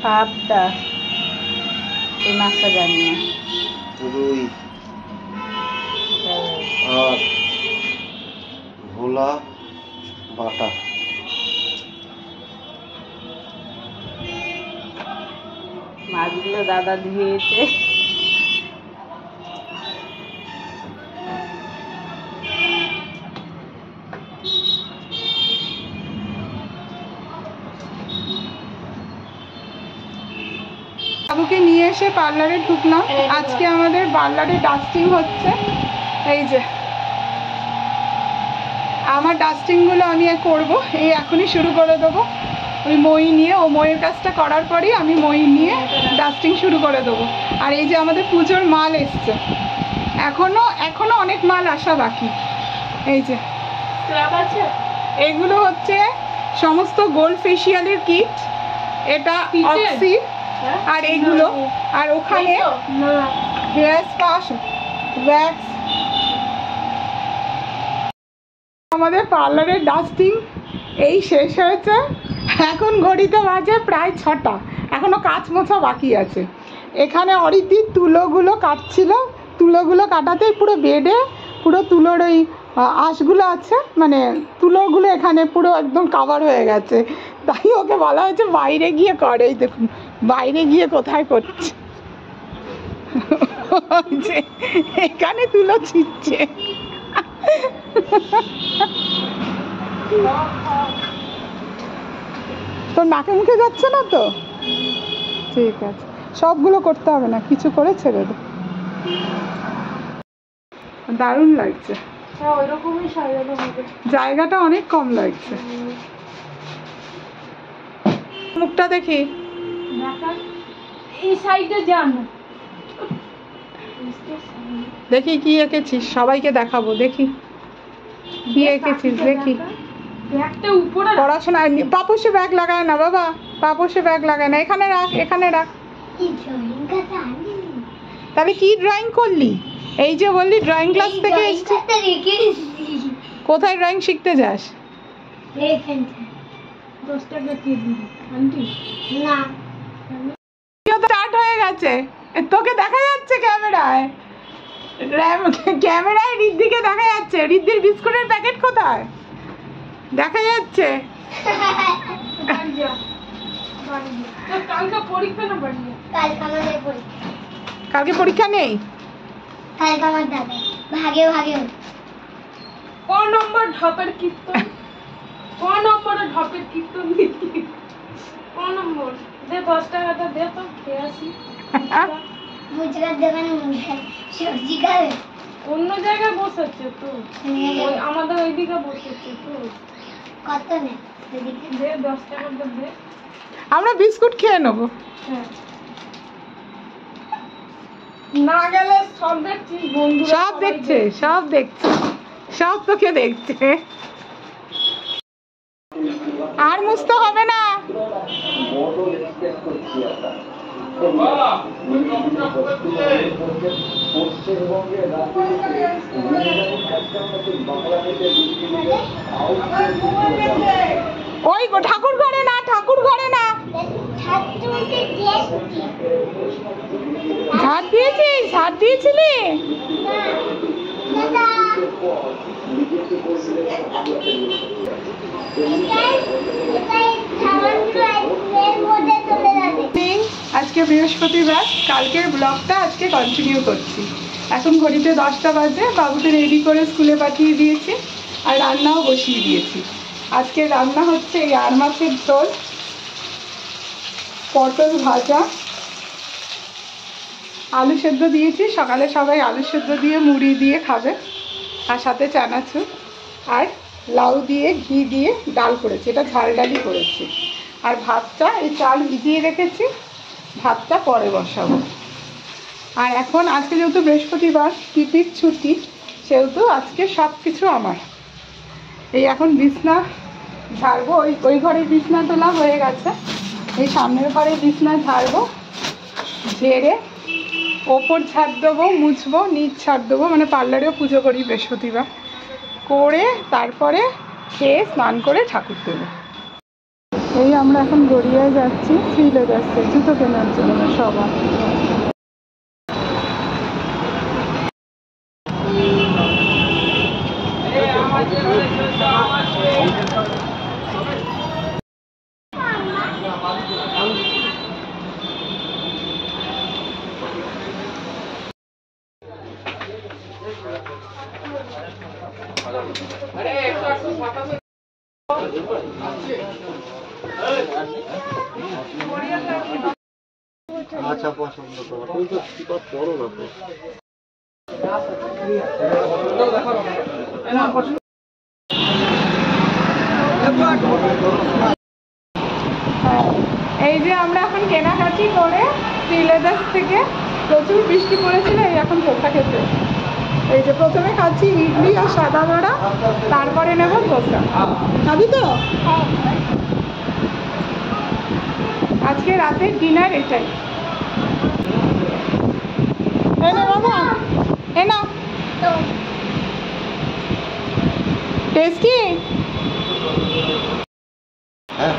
পাবদা এই মাছটা জানি না। রুই আর ভোলা বাটা। মাছগুলো দাদা ধুয়েছে। বাবুকে নিয়ে এসে পার্লারে ঢুকলাম। আজকে আমাদের পার্লারে ডাস্টিং হচ্ছে। এই যে আমার ডাস্টিংগুলো আমি করব, এই এখনই শুরু করে দেবো। ওই মই নিয়ে, ও মইয়ের কাজটা করার পরই আমি মই নিয়ে ডাস্টিং শুরু করে দেবো। আর এই যে আমাদের পুজোর মাল এসছে, এখনো অনেক মাল আসা বাকি। এই যে এগুলো হচ্ছে সমস্ত গোল্ড ফেসিয়ালের কিট, এটা অক্সি, আর এইগুলো, আর ওখানে হেয়ার স্পা ওয়্যাক্স। আমাদের পার্লারের ডাস্টিং এই শেষ হয়েছে। এখন ঘড়িতে বাজে প্রায় 6টা, এখনো কাচ মোছা বাকি আছে। এখানে অরিতির তুলোগুলো কাটছিল, তুলোগুলো কাটাতেই পুরো বেডে পুরো তুলোর ওই আঁশগুলো আছে, মানে তুলোগুলো এখানে পুরো একদম কাভার হয়ে গেছে। তাই ওকে বলা হয়েছে বাইরে গিয়ে করে। এই দেখুন বাইরে গিয়ে কোথায় করছে, এখানে তুলো ছিটছে। তোর নাকে মুখে যাচ্ছে না তো? ঠিক আছে, সবগুলো করতে হবে না, কিছু করে ছেড়ে দে। দারুণ লাগছে, জায়গাটা অনেক কম লাগছে। মুখটা দেখি, এই সাইডে যান, দেখি কি এঁকেছিস, সবাইকে দেখাবো। দেখি কি এঁকেছিস, দেখি। পড়াশোনা পাপসে ব্যাগ লাগায় না বাবা, পাপসে ব্যাগ লাগায় না। এখানে রাখ, এখানে রাখ। তাহলে কি ড্রয়িং করলি? এই যে বললি ড্রয়িং ক্লাস থেকে এসেছিস, কোথায় ড্রয়িং শিখতে যাস? স্টার্ট হয়ে গেছে, তোকে দেখা যাচ্ছে ক্যামেরায়, ক্যামেরায় রিদ্ধিকে দেখা যাচ্ছে। রিদ্ধির বিস্কুটের প্যাকেট কোথায় দেখা যাচ্ছে? কালকে পরীক্ষা নেই? কোন নম্বর ঢপের কীর্তন, কোন নম্বরে ঢপের কীর্তন, কোন নম্বর দে? 10 টাকাটা দে তো, খেয়ে আসি। অন্য জায়গায় বসেছে তো, আমাদের ওইদিকে বসেছে তো। কত নে দে, 10 টাকাটা দে, আমরা বিস্কুট খেয়ে নেবো। না গেলে সব দেখছিস, বন্ধুরা সব দেখছে, সব দেখছে, সব তোকে দেখছে। আর মুছতে হবে না। ওই ঠাকুর ঘরে না, ঠাকুর ঘরে না। ঝাড় দিয়েছিস? ঝাড় দিয়েছিলি? আজকে বৃহস্পতিবার, কালকের ব্লগটা আজকে কন্টিনিউ করছি। এখন ঘড়িতে 10টা বাজে, বাবুকে রেডি করে স্কুলে পাঠিয়ে দিয়েছি, আর রান্নাও বসিয়ে দিয়েছি। আজকে রান্না হচ্ছে এই আর মাছের ঝোল, পটল ভাজা, আলু সেদ্ধ দিয়েছি। সকালে সবাই আলু সেদ্ধ দিয়ে মুড়ি দিয়ে খাবে, আর সাথে চানাচুর আর লাউ দিয়ে ঘি দিয়ে ডাল করেছি, এটা ঝাল ডালই করেছি। আর ভাতটা, এই চাল ভিজিয়ে রেখেছি, ভাতটা পরে বসাবো। আর এখন আজকে যেহেতু বৃহস্পতিবার, পিপির ছুটি, সেহেতু আজকে সব কিছু আমার। এই এখন বিছনা ঝাড়বো, ওই ঘরের বিছনা তোলা হয়ে গেছে, এই সামনের ঘরে বিছনা ঝাড়বো, ঝেড়ে ওপর ঝাড় দেবো, মুছবো, নিচ ঝাড় দেবো, মানে পার্লারেও পুজো করি বৃহস্পতিবার, করে তারপরে খেয়ে স্নান করে ঠাকুর দেবো। এই আমরা এখন গড়িয়ায় যাচ্ছি শ্রীলেদার্সে জুতো কেনার জন্য সবাই। আচ্ছা পছন্দ করো তুমি তো কি করো না তো এই যে আমরা এখন কেনাকাটি করে শ্রীলেদার্স থেকে প্রচুর বৃষ্টি পড়েছিল, এই এখন ধোসা খেতে। এই যে প্রথমে খাচ্ছি ইডলি আর সাদা বড়া, তারপরে নেব ধোসা। খাবি তো? আজকে রাতের ডিনার এটাই। এনে বাবা এনা টেস্টি। হ্যাঁ